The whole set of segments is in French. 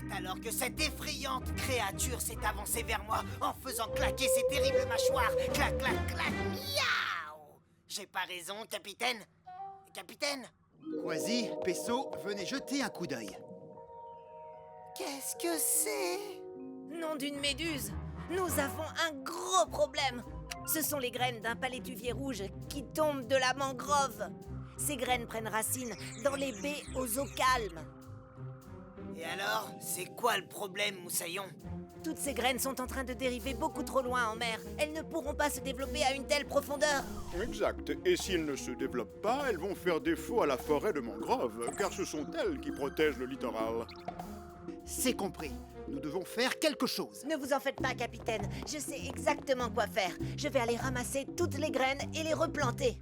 C'est alors que cette effrayante créature s'est avancée vers moi en faisant claquer ses terribles mâchoires. Clac, clac, clac, miaou! J'ai pas raison, capitaine? Capitaine? Quasi, Pesso, venez jeter un coup d'œil. Qu'est-ce que c'est? Nom d'une méduse, nous avons un gros problème. Ce sont les graines d'un palétuvier rouge qui tombent de la mangrove. Ces graines prennent racine dans les baies aux eaux calmes. Et alors, c'est quoi le problème, Moussaillon? Toutes ces graines sont en train de dériver beaucoup trop loin en mer. Elles ne pourront pas se développer à une telle profondeur. Exact. Et s'ils ne se développent pas, elles vont faire défaut à la forêt de mangrove, car ce sont elles qui protègent le littoral. C'est compris. Nous devons faire quelque chose. Ne vous en faites pas, capitaine. Je sais exactement quoi faire. Je vais aller ramasser toutes les graines et les replanter.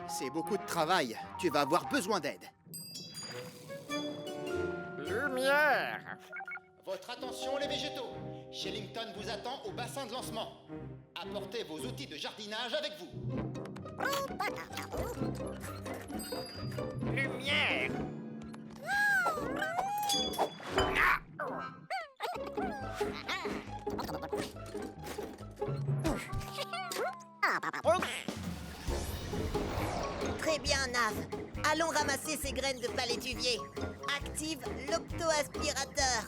C'est beaucoup de travail. Tu vas avoir besoin d'aide. Lumière! Votre attention, les végétaux. Shellington vous attend au bassin de lancement. Apportez vos outils de jardinage avec vous. Lumière! Très bien, Nav. Allons ramasser ces graines de palétuvier. Active l'octoaspirateur.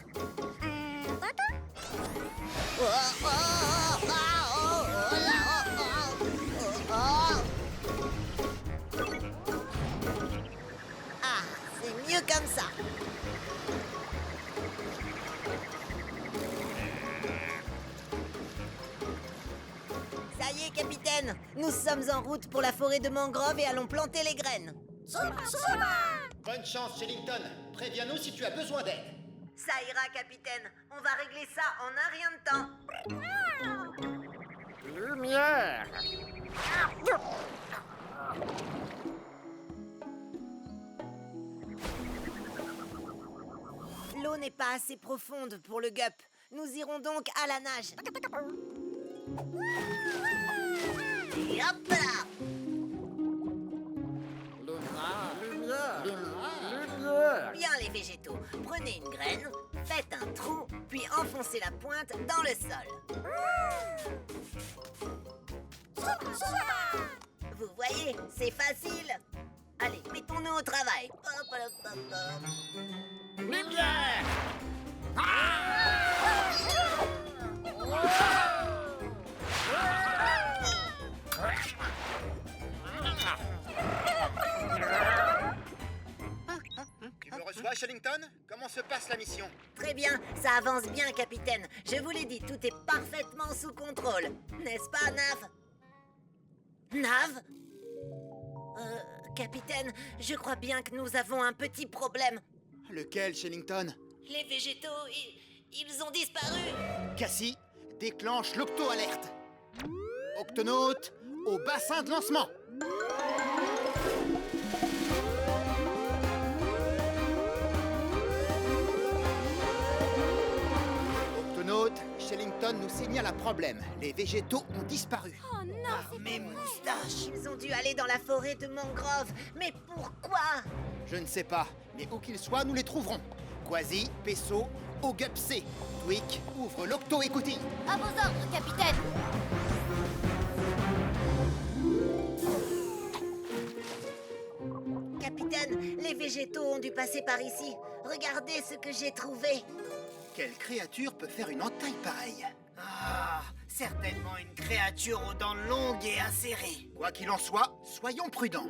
Ah, c'est mieux comme ça. Ça y est, capitaine. Nous sommes en route pour la forêt de mangrove et allons planter les graines. Bonne chance, Shellington. Préviens-nous si tu as besoin d'aide. Ça ira, capitaine. On va régler ça en un rien de temps. Lumière! L'eau n'est pas assez profonde pour le gup. Nous irons donc à la nage. Et hop là! Lumière! Bien les végétaux, prenez une graine, faites un trou, puis enfoncez la pointe dans le sol. Vous voyez, c'est facile. Allez, mettons-nous au travail. Hop, hop, hop, hop. Lumière! Tu me reçois, Shellington? Comment se passe la mission? Très bien, ça avance bien, capitaine. Je vous l'ai dit, tout est parfaitement sous contrôle. N'est-ce pas, Nav? Nav? Capitaine, je crois bien que nous avons un petit problème. Lequel, Shellington? Les végétaux, ils ont disparu. Cassie, déclenche l'octo-alerte. Octonaute, au bassin de lancement. Octonaute, Shellington nous signale un problème. Les végétaux ont disparu. Oh non, Ah, mes moustaches! ils ont dû aller dans la forêt de mangrove. Mais pourquoi? Je ne sais pas, mais où qu'ils soient, nous les trouverons. Quasi, Pesso, Ogupc. Tweak, ouvre l'octo-écoutille. À vos ordres, capitaine. Capitaine, les végétaux ont dû passer par ici. Regardez ce que j'ai trouvé. Quelle créature peut faire une entaille pareille? Ah, certainement une créature aux dents longues et acérées. Quoi qu'il en soit, soyons prudents.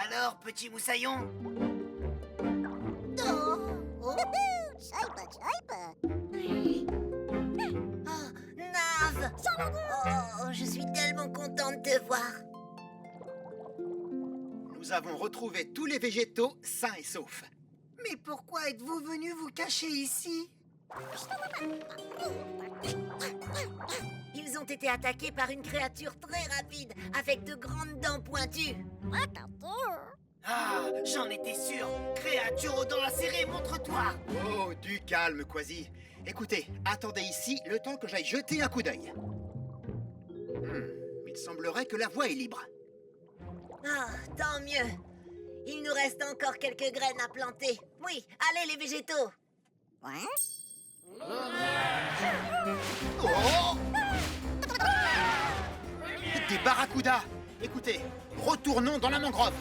Alors, petit moussaillon? Oh, Nav! Oh, je suis tellement contente de te voir. Nous avons retrouvé tous les végétaux sains et saufs. Mais pourquoi êtes-vous venu vous cacher ici? Ils ont été attaqués par une créature très rapide, avec de grandes dents pointues. Ah, j'en étais sûr! Créature aux dents acérées, montre-toi! Oh, du calme, Quasi. Écoutez, attendez ici le temps que j'aille jeter un coup d'œil. Il semblerait que la voie est libre. Ah, tant mieux. Il nous reste encore quelques graines à planter. Oui, allez les végétaux. Oh! Des barracudas! Écoutez, retournons dans la mangrove.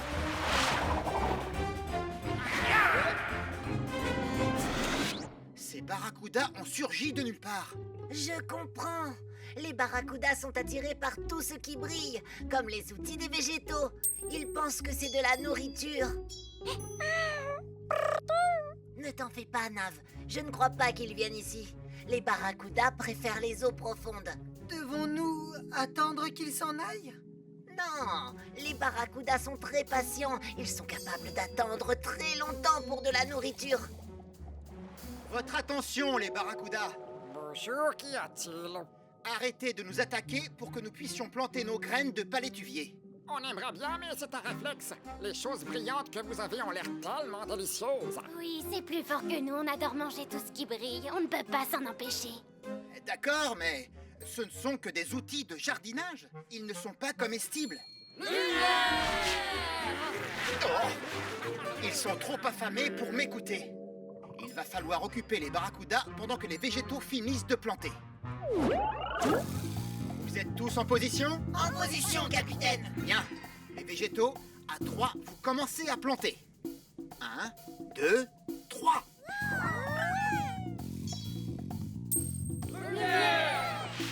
Ces barracudas ont surgi de nulle part. Je comprends. Les barracudas sont attirés par tout ce qui brille, comme les outils des végétaux. Ils pensent que c'est de la nourriture. Ne t'en fais pas, Nav. Je ne crois pas qu'ils viennent ici. Les barracudas préfèrent les eaux profondes. Devons-nous attendre qu'il s'en aille? Non, les barracudas sont très patients. Ils sont capables d'attendre très longtemps pour de la nourriture. Votre attention, les barracudas! Bonjour, qu'y a-t-il? Arrêtez de nous attaquer pour que nous puissions planter nos graines de palétuvier. On aimerait bien, mais c'est un réflexe. Les choses brillantes que vous avez ont l'air tellement délicieuses. Oui, c'est plus fort que nous, on adore manger tout ce qui brille. On ne peut pas s'en empêcher. D'accord, mais ce ne sont que des outils de jardinage. Ils ne sont pas comestibles. Oh! Ils sont trop affamés pour m'écouter. Il va falloir occuper les barracudas pendant que les végétaux finissent de planter. Vous êtes tous en position? En position, capitaine. Bien. Les végétaux, à 3, vous commencez à planter. 1, 2, 3.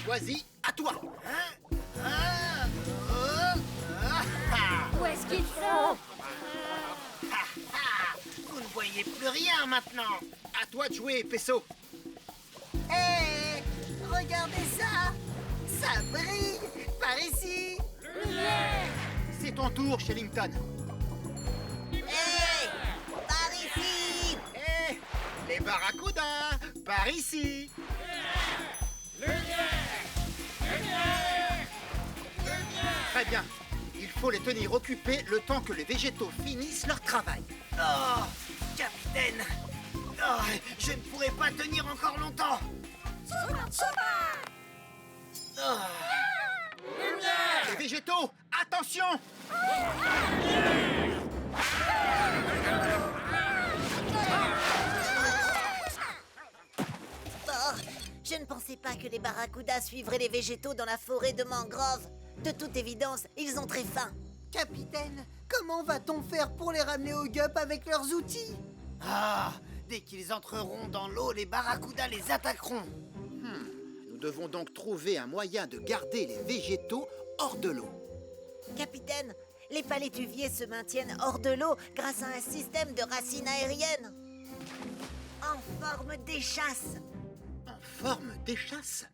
Choisis, à toi. Où est-ce qu'ils sont? Vous ne voyez plus rien maintenant. À toi de jouer, Pesso. Hé, regardez ça. Ça brille par ici. C'est ton tour, Shellington. Hé! Par ici! Hé, les barracudas, par ici. Très bien. Il faut les tenir occupés le temps que les végétaux finissent leur travail. Oh, capitaine. Oh, je ne pourrai pas tenir encore longtemps. Oh. Les végétaux, attention! Oh, je ne pensais pas que les barracudas suivraient les végétaux dans la forêt de mangrove. De toute évidence, ils ont très faim. Capitaine, comment va-t-on faire pour les ramener au gup avec leurs outils? Ah, dès qu'ils entreront dans l'eau, les barracudas les attaqueront. Nous devons donc trouver un moyen de garder les végétaux hors de l'eau. Capitaine, les palétuviers se maintiennent hors de l'eau grâce à un système de racines aériennes. En forme d'échasse. En forme d'échasse?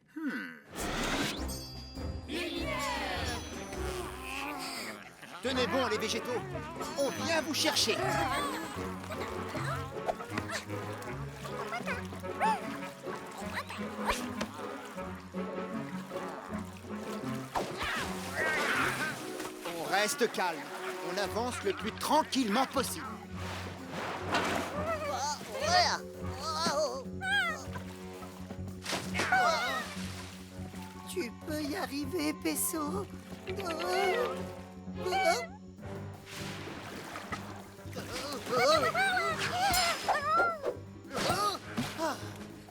Tenez bon, les végétaux. On vient vous chercher. On reste calme. On avance le plus tranquillement possible. Tu peux y arriver, Pesso.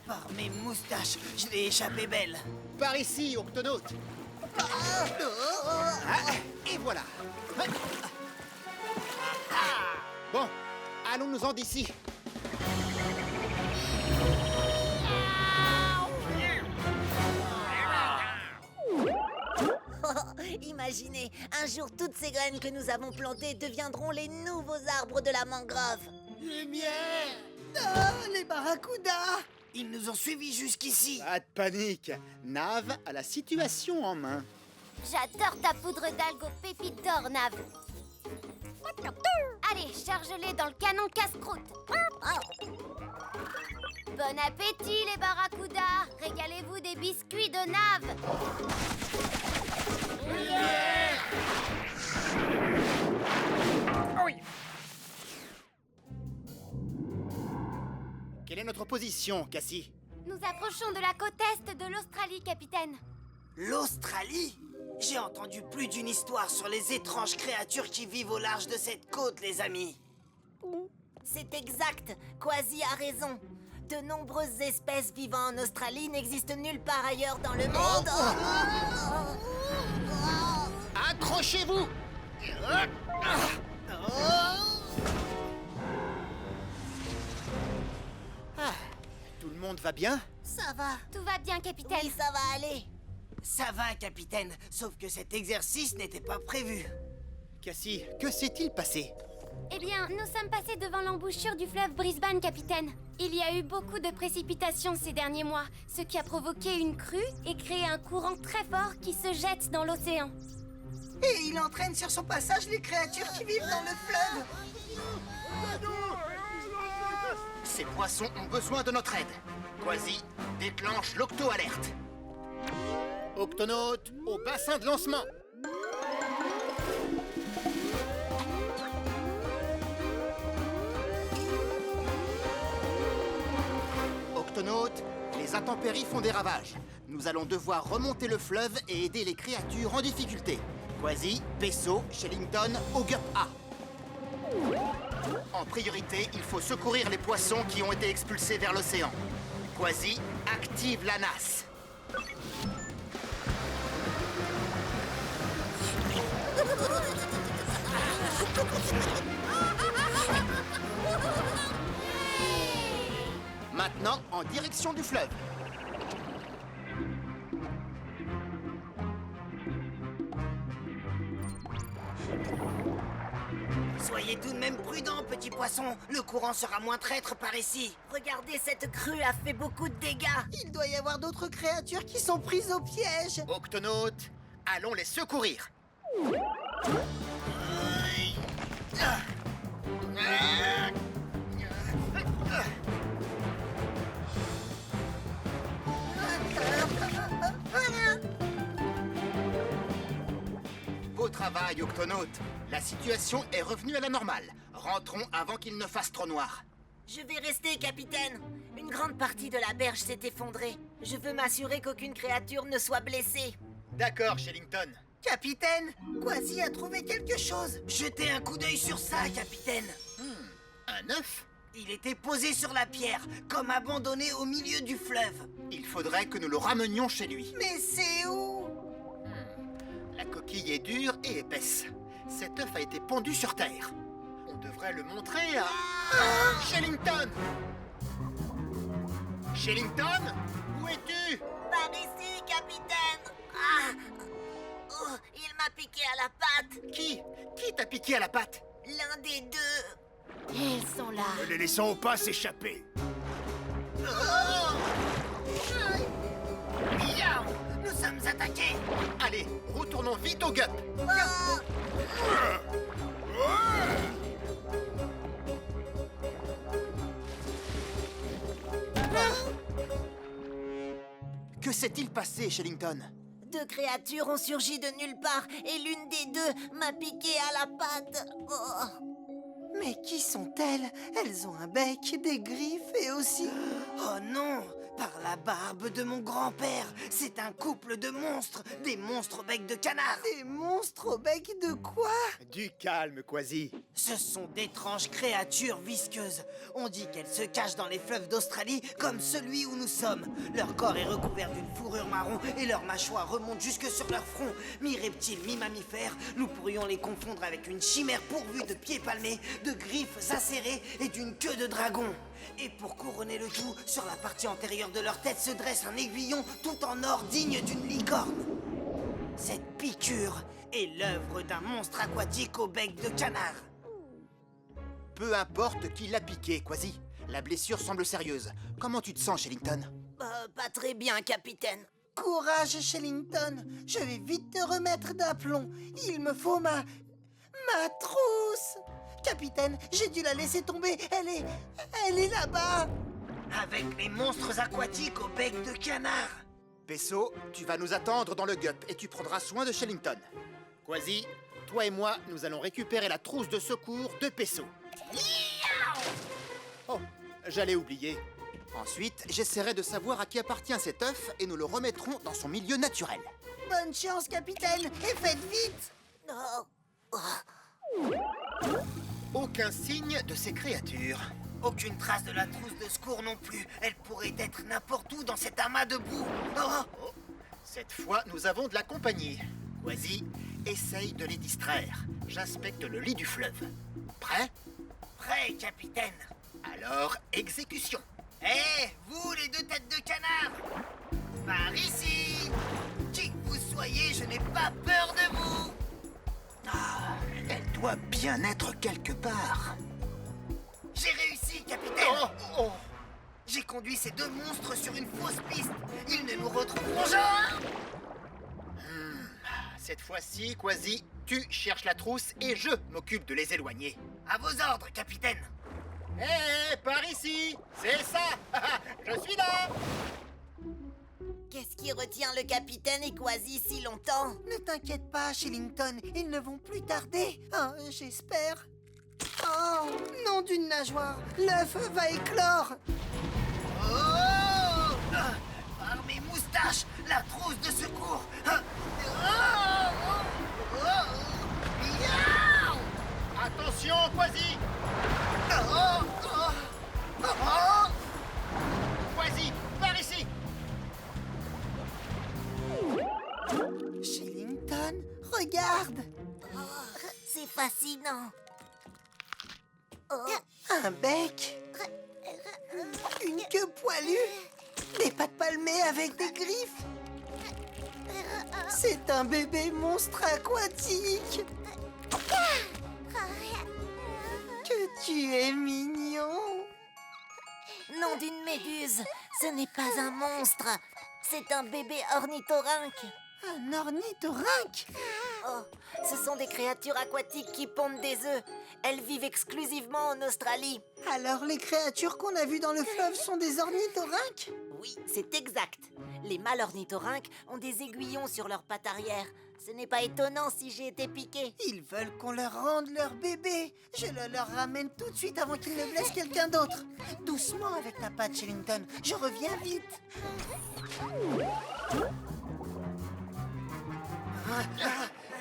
Par mes moustaches, je l'ai échappé belle. Par ici, octonaute. Et voilà. Bon, allons-nous-en d'ici. Imaginez, un jour toutes ces graines que nous avons plantées deviendront les nouveaux arbres de la mangrove. Lumière! Ah, les barracudas! Ils nous ont suivis jusqu'ici. Pas de panique. Nav a la situation en main. J'adore ta poudre d'algue aux pépites d'or, Nav. Allez, charge-les dans le canon casse-croûte. Bon appétit, les barracudas. Régalez-vous des biscuits de Nav. Oui. Quelle est notre position, Cassie? Nous approchons de la côte est de l'Australie, capitaine. L'Australie? J'ai entendu plus d'une histoire sur les étranges créatures qui vivent au large de cette côte, les amis. C'est exact, Kwasi a raison. De nombreuses espèces vivant en Australie n'existent nulle part ailleurs dans le monde. Accrochez-vous! Tout le monde va bien? Ça va. Tout va bien, capitaine. Oui, ça va aller. Ça va, capitaine, sauf que cet exercice n'était pas prévu. Cassie, que s'est-il passé? Eh bien, nous sommes passés devant l'embouchure du fleuve Brisbane, capitaine. Il y a eu beaucoup de précipitations ces derniers mois, ce qui a provoqué une crue et créé un courant très fort qui se jette dans l'océan. Et il entraîne sur son passage les créatures qui vivent dans le fleuve. Ces poissons ont besoin de notre aide. Kwasi, déclenche l'octo-alerte. Octonautes, au bassin de lancement. Octonautes, les intempéries font des ravages. Nous allons devoir remonter le fleuve et aider les créatures en difficulté. Kwasi, Peso, Shellington, Ogup A. En priorité, il faut secourir les poissons qui ont été expulsés vers l'océan. Kwasi, active la NAS. Maintenant, en direction du fleuve. Soyez tout de même prudents, petits poissons. Le courant sera moins traître par ici. Regardez, cette crue a fait beaucoup de dégâts. Il doit y avoir d'autres créatures qui sont prises au piège. Octonautes, allons les secourir. Beau travail, Octonautes. La situation est revenue à la normale. Rentrons avant qu'il ne fasse trop noir. Je vais rester, capitaine. Une grande partie de la berge s'est effondrée. Je veux m'assurer qu'aucune créature ne soit blessée. D'accord, Shellington. Capitaine, Kwasi a trouvé quelque chose. Jetez un coup d'œil sur ça, capitaine. Un œuf? Il était posé sur la pierre, comme abandonné au milieu du fleuve. Il faudrait que nous le ramenions chez lui. Mais c'est où? La coquille est dure et épaisse. Cet œuf a été pondu sur terre. On devrait le montrer à... Shellington! Shellington? Où es-tu? Par ici, capitaine. Ah. Oh, il m'a piqué à la patte. Qui t'a piqué à la patte? L'un des deux. Ils sont là. Ne les laissons pas s'échapper. Miaou! Nous sommes attaqués. Allez, retournons vite au gup. Que s'est-il passé, Shellington? Deux créatures ont surgi de nulle part et l'une des deux m'a piqué à la patte. Oh. Mais qui sont-elles? Elles ont un bec, des griffes et aussi... Oh non! Par la barbe de mon grand-père, c'est un couple de monstres, des monstres au bec de canard. Des monstres au bec de quoi? Du calme, Kwasi. Ce sont d'étranges créatures visqueuses. On dit qu'elles se cachent dans les fleuves d'Australie comme celui où nous sommes. Leur corps est recouvert d'une fourrure marron et leurs mâchoires remontent jusque sur leur front. Mi-reptiles, mi-mammifères, nous pourrions les confondre avec une chimère pourvue de pieds palmés, de griffes acérées et d'une queue de dragon. Et pour couronner le tout, sur la partie antérieure de leur tête se dresse un aiguillon tout en or digne d'une licorne. Cette piqûre est l'œuvre d'un monstre aquatique au bec de canard. Peu importe qui l'a piqué, Kwasi. La blessure semble sérieuse. Comment tu te sens, Shellington? Pas très bien, capitaine. Courage, Shellington. Je vais vite te remettre d'aplomb. Il me faut ma trousse. Capitaine, j'ai dû la laisser tomber. Elle est là-bas. Avec les monstres aquatiques au bec de canard. Peso, tu vas nous attendre dans le gup et tu prendras soin de Shellington. Kwasi, toi et moi, nous allons récupérer la trousse de secours de Peso. Oh, j'allais oublier. Ensuite, j'essaierai de savoir à qui appartient cet œuf et nous le remettrons dans son milieu naturel. Bonne chance, capitaine, et faites vite! Aucun signe de ces créatures. Aucune trace de la trousse de secours non plus. Elle pourrait être n'importe où dans cet amas de boue. Oh, cette fois, nous avons de la compagnie. Quasi, essaye de les distraire. J'inspecte le lit du fleuve. Prêt? Prêt, capitaine. Alors, exécution. Hé, vous les deux têtes de canard! Par ici! Qui que vous soyez, je n'ai pas peur de vous! Ah, elle doit bien être quelque part. J'ai réussi, capitaine! Oh. J'ai conduit ces deux monstres sur une fausse piste. Ils ne nous retrouveront jamais! Cette fois-ci, Quasi, tu cherches la trousse et je m'occupe de les éloigner. À vos ordres, capitaine! Hé, par ici! C'est ça! Je suis là! Qu'est-ce qui retient le capitaine et Quasi si longtemps? Ne t'inquiète pas, Shillington, ils ne vont plus tarder. Oh, j'espère. Oh, nom d'une nageoire, l'œuf va éclore. Oh! Par mes moustaches, la trousse de secours. Miaou! Attention, Quasi! Quasi, par ici! Shillington, regarde. C'est fascinant. Un bec. Une queue poilue. Des pattes palmées avec des griffes. C'est un bébé monstre aquatique. Que tu es mignon. Nom d'une méduse, ce n'est pas un monstre. C'est un bébé ornithorynque. Un ornithorynque. Oh, ce sont des créatures aquatiques qui pondent des œufs. Elles vivent exclusivement en Australie. Alors les créatures qu'on a vues dans le fleuve sont des ornithorynques? Oui, c'est exact. Les mâles ornithorynques ont des aiguillons sur leurs pattes arrière. Ce n'est pas étonnant si j'ai été piqué. Ils veulent qu'on leur rende leur bébé. Je le leur ramène tout de suite avant qu'ils ne blessent quelqu'un d'autre. Doucement avec ta patte, Shillington. Je reviens vite.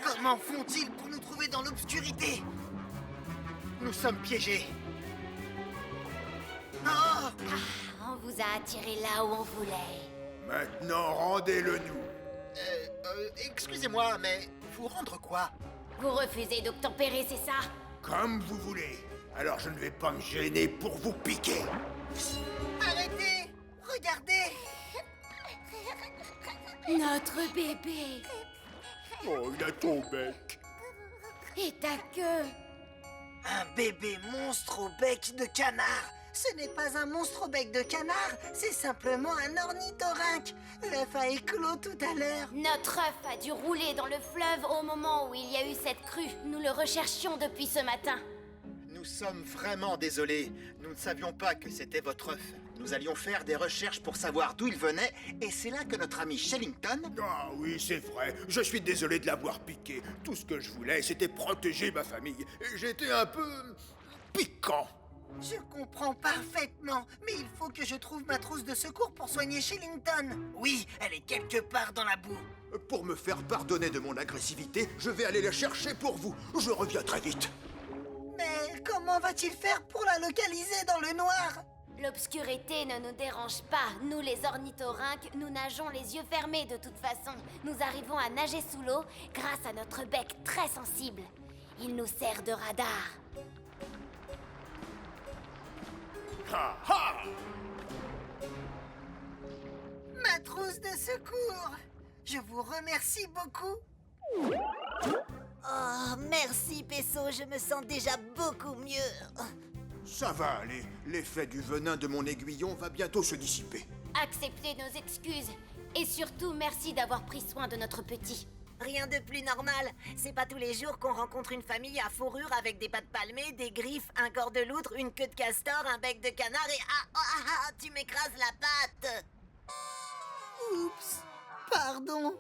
Comment font-ils pour nous trouver dans l'obscurité? Nous sommes piégés. Oh! On vous a attiré là où on voulait. Maintenant, rendez-le-nous. Excusez-moi, mais vous rendre quoi? Vous refusez d'obtempérer, c'est ça? Comme vous voulez. Alors je ne vais pas me gêner pour vous piquer. Arrêtez! Regardez! Notre bébé. Oh, il a ton bec. Et ta queue. Un bébé monstre au bec de canard. Ce n'est pas un monstre au bec de canard, c'est simplement un ornithorynque. L'œuf a éclos tout à l'heure. Notre œuf a dû rouler dans le fleuve au moment où il y a eu cette crue. Nous le recherchions depuis ce matin. Nous sommes vraiment désolés. Nous ne savions pas que c'était votre œuf. Nous allions faire des recherches pour savoir d'où il venait, et c'est là que notre ami Shellington... Ah oui, c'est vrai. Je suis désolé de l'avoir piqué. Tout ce que je voulais, c'était protéger ma famille. Et j'étais un peu... piquant. Je comprends parfaitement, mais il faut que je trouve ma trousse de secours pour soigner Shillington. Oui, elle est quelque part dans la boue. Pour me faire pardonner de mon agressivité, je vais aller la chercher pour vous. Je reviens très vite. Mais comment va-t-il faire pour la localiser dans le noir? L'obscurité ne nous dérange pas. Nous, les ornithorynques, nous nageons les yeux fermés de toute façon. Nous arrivons à nager sous l'eau grâce à notre bec très sensible. Il nous sert de radar. Ha ha! Ma trousse de secours. Je vous remercie beaucoup. Oh, merci, Pesso, je me sens déjà beaucoup mieux. Ça va aller. L'effet du venin de mon aiguillon va bientôt se dissiper. Acceptez nos excuses. Et surtout, merci d'avoir pris soin de notre petit. Rien de plus normal. C'est pas tous les jours qu'on rencontre une famille à fourrure avec des pattes palmées, des griffes, un corps de loutre, une queue de castor, un bec de canard et... tu m'écrases la patte. Oups, pardon.